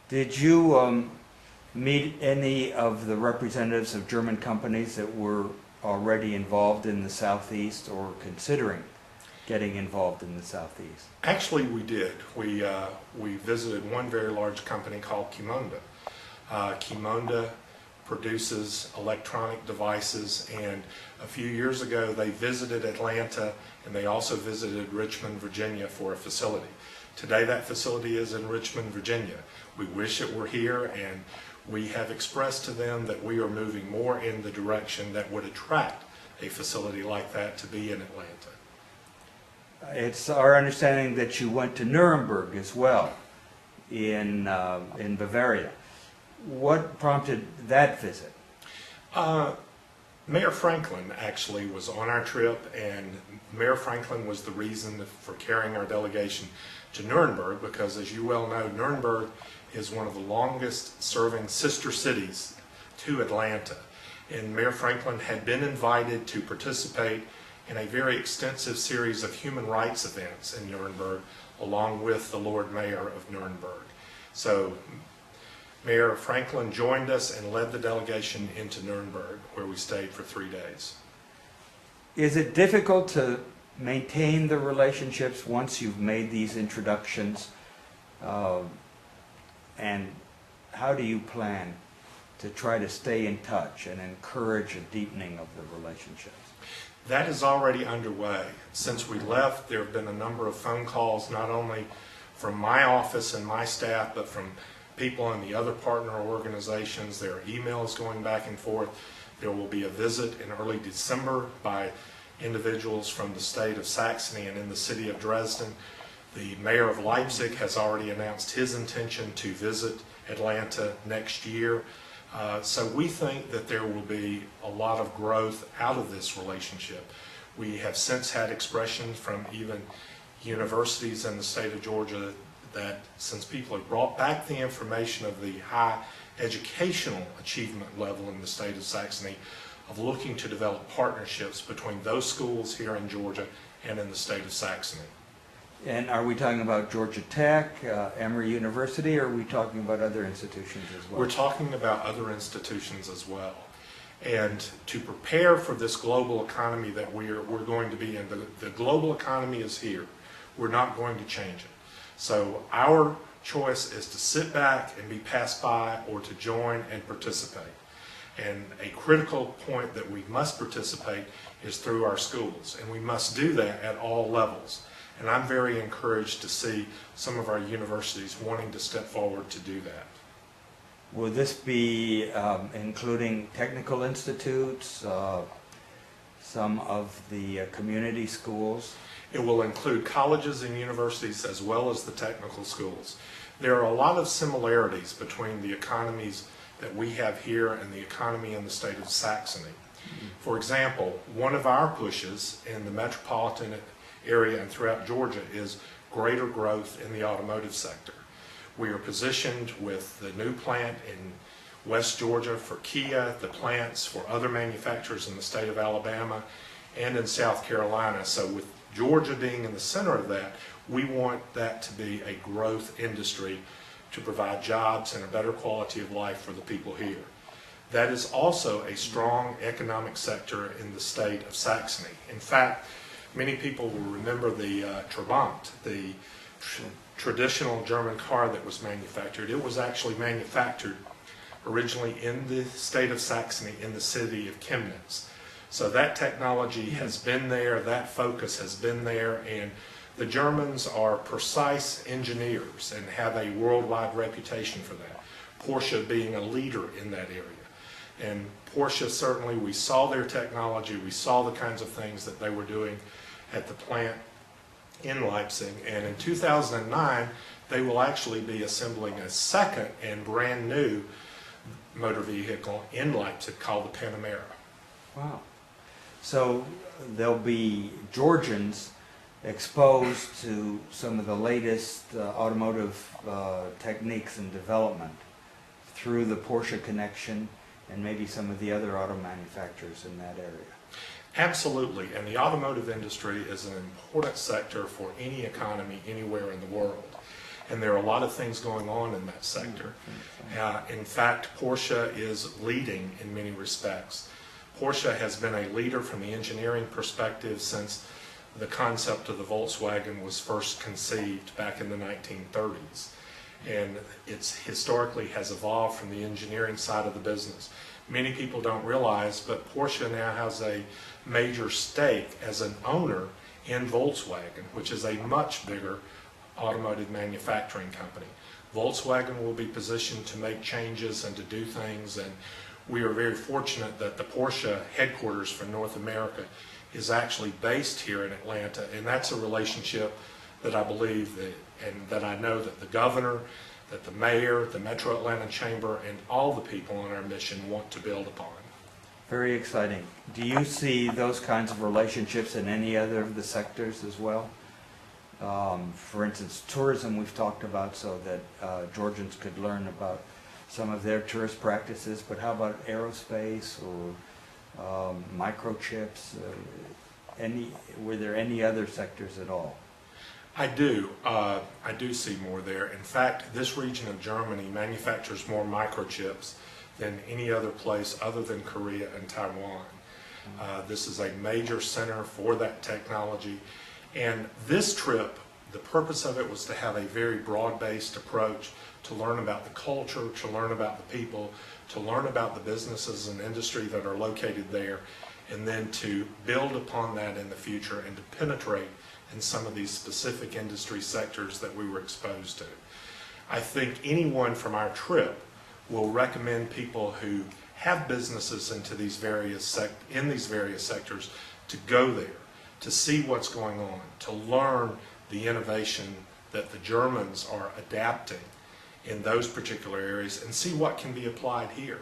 Did you meet any of the representatives of German companies that were already involved in the Southeast or considering getting involved in the Southeast? Actually, we did. We visited one very large company called Qimonda. Qimonda produces electronic devices, and a few years ago they visited Atlanta, and they also visited Richmond, Virginia for a facility. Today that facility is in Richmond, Virginia. We wish it were here, and we have expressed to them that we are moving more in the direction that would attract a facility like that to be in Atlanta. It's our understanding that you went to Nuremberg as well in Bavaria. What prompted that visit? Mayor Franklin actually was on our trip, and Mayor Franklin was the reason for carrying our delegation to Nuremberg, because as you well know, Nuremberg is one of the longest serving sister cities to Atlanta. And Mayor Franklin had been invited to participate in a very extensive series of human rights events in Nuremberg, along with the Lord Mayor of Nuremberg. So Mayor Franklin joined us and led the delegation into Nuremberg, where we stayed for 3 days. Is it difficult to maintain the relationships once you've made these introductions? And how do you plan to try to stay in touch and encourage a deepening of the relationships? That is already underway. Since we left, there have been a number of phone calls, not only from my office and my staff, but from people in the other partner organizations. There are emails going back and forth. There will be a visit in early December by individuals from the state of Saxony and in the city of Dresden. The mayor of Leipzig has already announced his intention to visit Atlanta next year. So we think that there will be a lot of growth out of this relationship. We have since had expressions from even universities in the state of Georgia that since people have brought back the information of the high educational achievement level in the state of Saxony, of looking to develop partnerships between those schools here in Georgia and in the state of Saxony. And are we talking about Georgia Tech, Emory University, or are we talking about other institutions as well? We're talking about other institutions as well. And to prepare for this global economy that we're going to be in, the global economy is here. We're not going to change it. So our choice is to sit back and be passed by, or to join and participate. And a critical point that we must participate is through our schools, and we must do that at all levels. And I'm very encouraged to see some of our universities wanting to step forward to do that. Will this be including technical institutes, some of the community schools? It will include colleges and universities as well as the technical schools. There are a lot of similarities between the economies that we have here and the economy in the state of Saxony. For example, one of our pushes in the metropolitan area and throughout Georgia is greater growth in the automotive sector. We are positioned with the new plant in West Georgia for Kia, the plants for other manufacturers in the state of Alabama and in South Carolina. So with Georgia being in the center of that, we want that to be a growth industry to provide jobs and a better quality of life for the people here. That is also a strong economic sector in the state of Saxony. In fact, many people will remember the Trabant, the traditional German car that was manufactured. It was actually manufactured originally in the state of Saxony, in the city of Chemnitz. So that technology has been there, that focus has been there, and the Germans are precise engineers and have a worldwide reputation for that. Porsche being a leader in that area. And Porsche, certainly, we saw their technology, we saw the kinds of things that they were doing at the plant in Leipzig, and in 2009 they will actually be assembling a second and brand new motor vehicle in Leipzig called the Panamera. Wow. So there'll be Georgians exposed to some of the latest automotive techniques and development through the Porsche connection and maybe some of the other auto manufacturers in that area. Absolutely, and the automotive industry is an important sector for any economy anywhere in the world. and there are a lot of things going on in that sector. In fact, Porsche is leading in many respects. Porsche has been a leader from the engineering perspective since the concept of the Volkswagen was first conceived back in the 1930s. And it's historically has evolved from the engineering side of the business. Many people don't realize, but Porsche now has a major stake as an owner in Volkswagen, which is a much bigger automotive manufacturing company. Volkswagen will be positioned to make changes and to do things, and we are very fortunate that the Porsche headquarters for North America is actually based here in Atlanta, and that's a relationship that I believe that, and that I know that the governor, that the mayor, the Metro Atlanta Chamber, and all the people on our mission want to build upon. Very exciting. Do you see those kinds of relationships in any other of the sectors as well? For instance, tourism we've talked about, so that Georgians could learn about some of their tourist practices, but how about aerospace or microchips? Were there any other sectors at all? I do see more there. In fact, this region of Germany manufactures more microchips than any other place other than Korea and Taiwan. This is a major center for that technology. And this trip, the purpose of it was to have a very broad-based approach to learn about the culture, to learn about the people, to learn about the businesses and industry that are located there, and then to build upon that in the future and to penetrate in some of these specific industry sectors that we were exposed to. I think anyone from our trip will recommend people who have businesses into these various sectors to go there, to see what's going on, to learn the innovation that the Germans are adapting in those particular areas and see what can be applied here.